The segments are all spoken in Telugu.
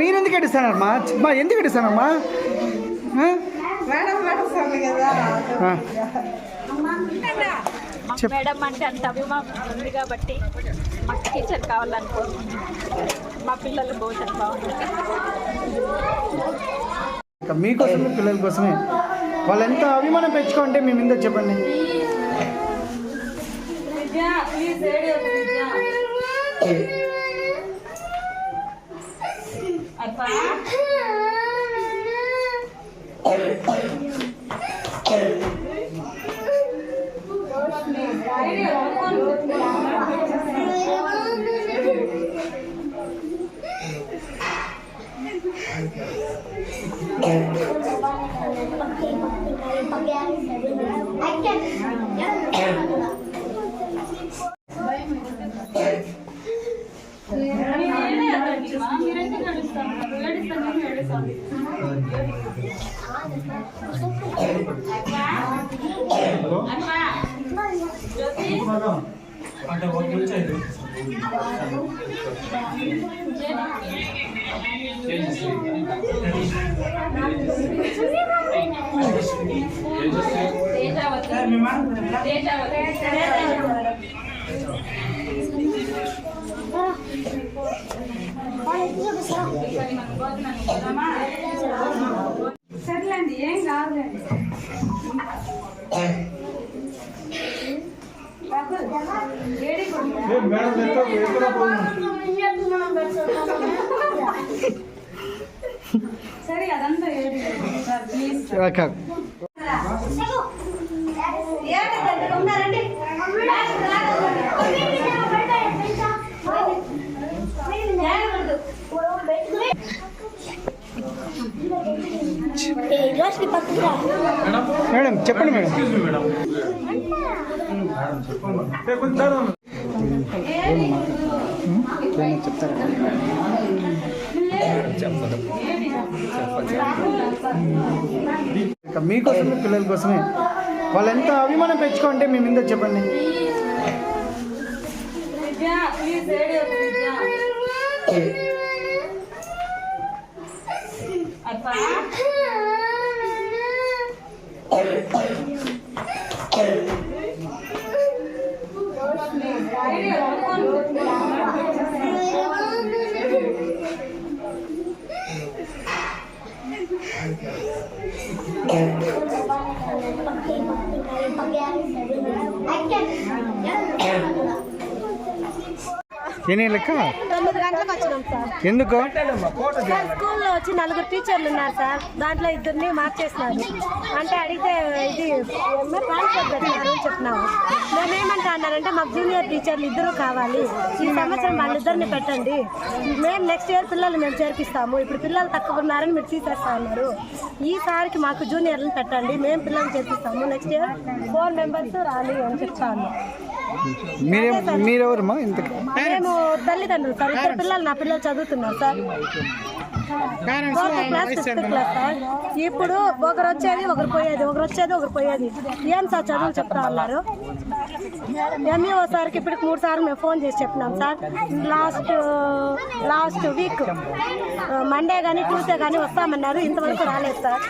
మీరు ఎందుకు ఎడిస్తానమ్మా? ఎందుకు ఎడిస్తానమ్మా? మేడం అంటే అంత అభిమానం ఉంది కాబట్టి మాకు టీచర్ కావాలనుకుంటున్నాం. మా పిల్లల భవిష్యత్తు బాగుంటుంది. మీకోసమే పిల్లల కోసమే వాళ్ళు ఎంత అభిమానం పెంచుకోంటే మేము ఎందుకు చెప్పండి. సర్లేండి, ఏం కాదులేండి. సరే అదంతా ఏడి సార్ ప్లీజ్ మేడం చెప్పండి. మేడం చెప్తారా? మీకోసమే పిల్లల కోసమే వాళ్ళు ఎంత అభిమానం పెంచుకోంటే మేము ఎందుకు చెప్పండి. ఎన్ని లెక్క 9 గంటలకు వచ్చినాం సార్. ఎందుకు? స్కూల్లో వచ్చి 4 టీచర్లు ఉన్నారు సార్. దాంట్లో 2 మార్చేసినారు. అంటే అడిగితే ఇది ట్రాన్స్ఫర్ పెట్టినారు అని చెప్పినాము. మేమేమంటే అన్నారంటే మాకు జూనియర్ టీచర్లు 2 కావాలి, ఈ సంవత్సరం వాళ్ళిద్దరిని పెట్టండి, మేము నెక్స్ట్ ఇయర్ పిల్లలు మేము చేర్పిస్తాము, ఇప్పుడు పిల్లలు తక్కువ ఉన్నారని మీరు తీసేస్తా ఉన్నారు, ఈసారికి మాకు జూనియర్లను పెట్టండి, మేము పిల్లలు చేర్పిస్తాము, నెక్స్ట్ ఇయర్ 4 మెంబర్స్ రాలి అని చెప్తాను. మీరెవరమ్మా? ఇంతకు మేము తల్లిదండ్రులు సార్. 2 పిల్లలు, నా పిల్లలు చదువుతున్నారు sir. 4th class 5th class sir. ఇప్పుడు ఒకరు వచ్చేది ఒకరు పోయేది, ఒకరు వచ్చేది ఒకరు పోయేది. ఏం సార్ చదువులు చెప్తా ఉన్నారు. ఎంఈఓ సార్కి ఇప్పటికి 3 సార్లు మేము ఫోన్ చేసి చెప్పినాం సార్. లాస్ట్ వీక్ మండే కానీ ట్యూస్డే కానీ వస్తామన్నారు, ఇంతవరకు రాలేదు సార్.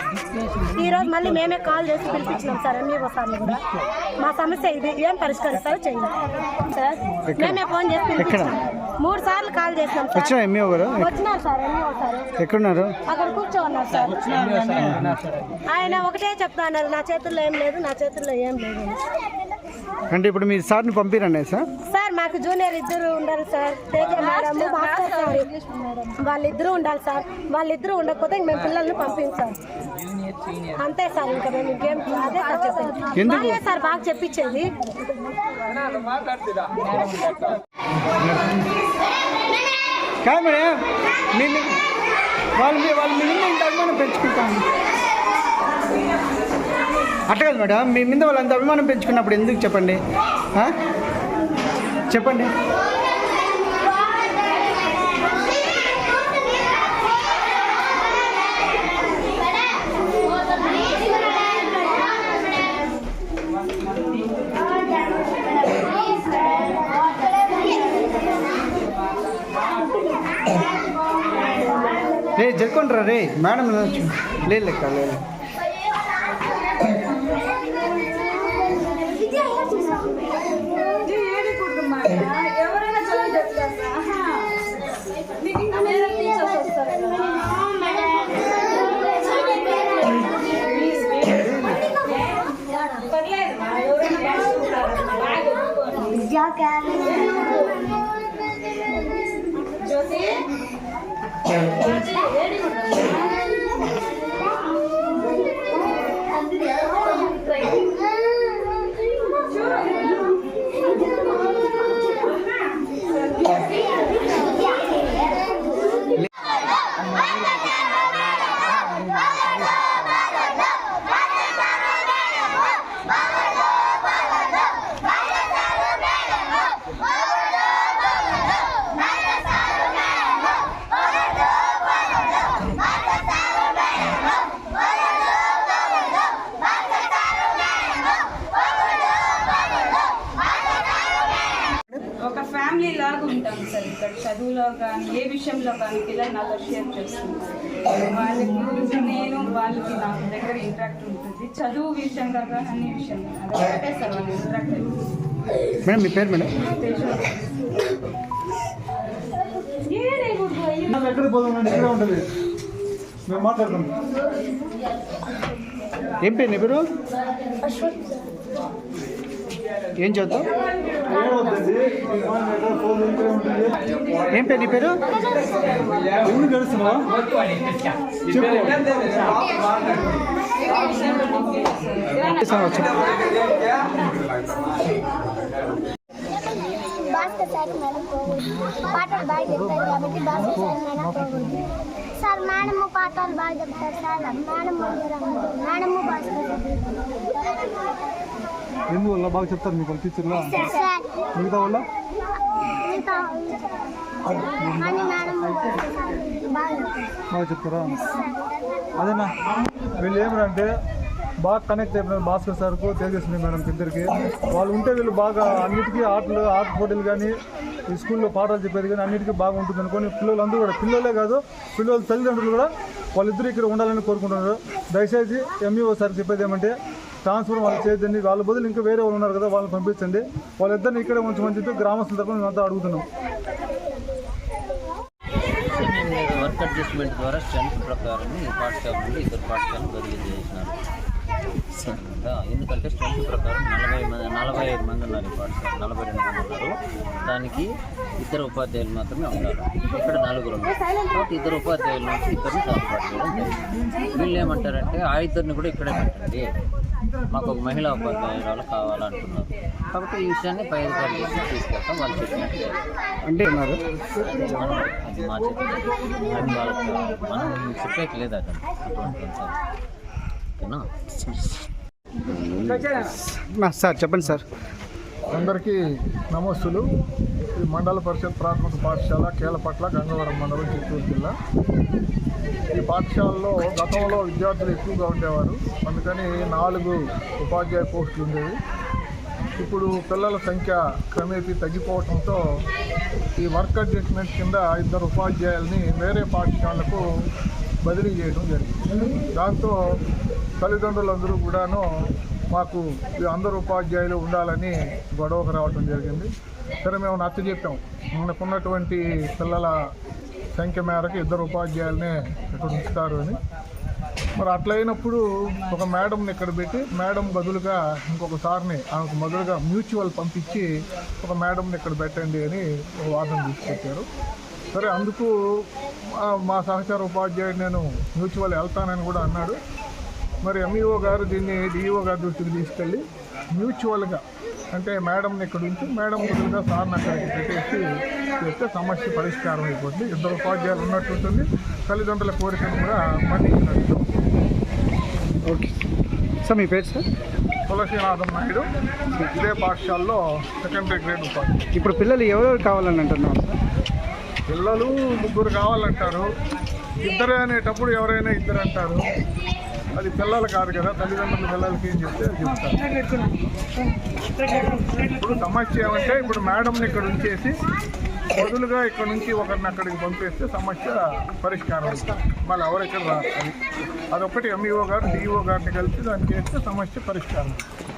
ఈరోజు మళ్ళీ మేమే కాల్ చేసి పిలిపించినాం సార్ ఎంఈఓ సార్ని కూడా. మా సమస్య ఇది, ఏం పరిష్కరిస్తారో చేయండి సార్. మేమే ఫోన్ చేసి పిలిపించాం. 3 సార్లు కాల్ చేసినాం సార్. వచ్చినారు సార్ ఎంఈఓ సార్. ఎక్కడున్నారు? అక్కడ కూర్చోన్నారు సార్. ఆయన ఒకటే చెప్తా అన్నారు, నా చేతుల్లో ఏం లేదు, నా చేతుల్లో ఏం లేదు. అంటే ఇప్పుడు మీరు సార్ని పంపిరండి సార్. సార్ మాకు జూనియర్ 2 ఉండాలి sir. Teja madam, Bhaskar sir, వాళ్ళిద్దరూ ఉండాలి సార్. వాళ్ళిద్దరూ ఉండకపోతే మేము పిల్లల్ని పంపించాం అంతే సార్. ఇంకా మేము ఇంకేం అదే సార్ చెప్పేది. వాళ్ళే సార్ బాగా చెప్పించేది. వాళ్ళు మీద ఇంత అభిమానం పెంచుకుంటాను అట్లా కదా మేడం. మీ మీద వాళ్ళు అంత అభిమానం పెంచుకున్నప్పుడు ఎందుకు చెప్పండి? చెప్పండి. కూర్చోండి రే మేడం లేదు లెక్క లేదు. ఎవరైనా ఫ్యామిలీ లాగా ఉంటాం సార్. ఇక్కడ చదువులో కానీ ఏ విషయంలో కానీ పిల్లలు నాతో షేర్ చేస్తుంటారు. వాళ్ళకి నేను వాళ్ళకి నాకు దగ్గర ఇంట్రాక్ట్ ఉంటుంది. చదువు విషయంగా కానీ అన్ని విషయంలో అదే సార్ వాళ్ళు ఇంట్రాక్ట్ అవుతుంది. మేడం మీ పేరు మేడం? ఏం పేరు నీ పేరు? ఏం చదువుతావు? ఏం పేరు నీ పేరు? భాస్కర్ సార్ మేడం పాటలు బాగా చెప్తారు కాబట్టి భాస్కర్ సార్ మేడం పోకూడదు సార్. మేడము పాటలు బాగా చెప్తారు సార్. మేడము భాస్కర్ ఎందువల్ల బాగా చెప్తారు మీకు టీచర్లా? మిగతా వల్ల బాగా చెప్తారా? అదేనా వీళ్ళు ఏమంటే బాగా కనెక్ట్ అయిపోయినారు భాస్కర్ సార్కు, తేజస్వి మేడంకి ఇద్దరికి. వాళ్ళు ఉంటే వీళ్ళు బాగా అన్నిటికీ ఆట పోటీలు కానీ ఈ స్కూల్లో పాఠాలు చెప్పేది కానీ అన్నిటికీ బాగా ఉంటుంది అనుకోని పిల్లలందరూ కూడా, పిల్లలే కాదు పిల్లల తల్లిదండ్రులు కూడా వాళ్ళిద్దరు ఇక్కడ ఉండాలని కోరుకుంటున్నారు. దయచేసి ఎంఈఓ సార్ చెప్పేది ఏమంటే ట్రాన్స్ఫర్ వాళ్ళు చేయొద్దండి. వాళ్ళ బదులు ఇంకా వేరే వాళ్ళు ఉన్నారు కదా వాళ్ళని పంపించండి. వాళ్ళిద్దరిని ఇక్కడే ఉంచమని చెప్పి గ్రామస్తుల తరఫున మేమంతా అడుగుతున్నాం. వర్క్ అడ్జస్ట్మెంట్ ద్వారా స్ట్రెంత్ ప్రకారం ఈ పాఠశాల నుండి ఇతర పాఠశాలను బదిలీ చేసినారు. ఎందుకంటే స్ట్రెంత్ ప్రకారం 45 మంది ఉన్నారు ఈ పాఠశాల, 42 మంది ఉన్నారు. దానికి ఇద్దరు ఉపాధ్యాయులు మాత్రమే ఉండాలి. ఇక్కడ 4 ఉన్నారు కాబట్టి ఇద్దరు ఉపాధ్యాయుల నుంచి ఇద్దరిని సర్దుబాటు చేయడం జరిగింది. వీళ్ళు ఏమంటారంటే ఆ ఇద్దరిని కూడా ఇక్కడే పెట్టండి, మాకు ఒక మహిళా ఉపాధ్యాయురాలు కావాలంటున్నారు. కాబట్టి ఈ విషయాన్ని పై అధికారులు తీసుకెళ్తాం. వాళ్ళు చెప్పినట్టు అంటే ఉన్నారు అది మా చెప్పి అది వాళ్ళకి మనం చెప్పేకి లేదు అతను ఓకేనా సార్? చెప్పండి సార్. అందరికీ నమస్తులు. ఈ మండల పరిషత్ ప్రాథమిక పాఠశాల కేలపట్ల, గంగవరం మండలం, చిత్తూరు జిల్లా. ఈ పాఠశాలలో గతంలో విద్యార్థులు ఎక్కువగా ఉండేవారు, అందుకని 4 ఉపాధ్యాయ పోస్టులు ఉండేవి. ఇప్పుడు పిల్లల సంఖ్య క్రమేపీ తగ్గిపోవడంతో ఈ వర్క్ అడ్జస్ట్మెంట్ కింద 2 ఉపాధ్యాయుల్ని వేరే పాఠశాలకు బదిలీ చేయడం జరిగింది. దాంతో తల్లిదండ్రులందరూ కూడాను మాకు అందరూ ఉపాధ్యాయులు ఉండాలని గొడవకు రావడం జరిగింది. సరే మేము నచ్చ చెప్పాం, మనకున్నటువంటి పిల్లల సంఖ్య మేరకు 2 ఉపాధ్యాయులనే ఇక్కడ ఉంచుతారు అని. మరి అట్లయినప్పుడు ఒక మేడంని ఇక్కడ పెట్టి మేడం బదులుగా ఇంకొక సార్ని ఆమెకు మొదలుగా మ్యూచువల్ పంపించి ఒక మేడంని ఇక్కడ పెట్టండి అని వాదన తీసుకొచ్చారు. సరే అందుకు మా సహచార ఉపాధ్యాయుడు నేను మ్యూచువల్ వెళ్తానని కూడా అన్నాడు. మరి ఎంఈఓ గారు దీన్ని డిఈఓ గారి దృష్టికి తీసుకెళ్ళి మ్యూచువల్గా అంటే మేడంని ఇక్కడ ఉంచి మేడం బదులుగా సార్ని అక్కడికి పెట్టేసి చేస్తే సమస్య పరిష్కారం అయిపోతుంది. 2 ఉపాధ్యాయులు ఉన్నట్టు ఉంటుంది, తల్లిదండ్రుల కోరికను కూడా మన్నించినట్టు. Okay sir. మీ పేరు సార్? తులసీనాథం నాయుడు, ఇదే పాఠశాలలో సెకండరీ గ్రేడ్ ఉపాధ్యాయులు. ఇప్పుడు పిల్లలు ఎవరెవరు కావాలని అంటున్నారు సార్? పిల్లలు 3 కావాలంటారు. ఇద్దరే అనేటప్పుడు ఎవరైనా 2 అంటారు. అది పిల్లలు కాదు కదా, తల్లిదండ్రులు పిల్లలకి ఏం చెప్తే చెప్తారు. ఇప్పుడు సమస్య ఏమంటే ఇప్పుడు మేడంని ఇక్కడ ఉంచేసి బదులుగా ఇక్కడ నుంచి ఒకరిని అక్కడికి పంపిస్తే సమస్య పరిష్కారం అవుతుంది. మళ్ళీ ఎవరు ఇక్కడ రాదు. అదొకటి ఎంఈఓ గారు డిఓ గారిని కలిసి దానికి వేస్తే సమస్య పరిష్కారం అవుతుంది.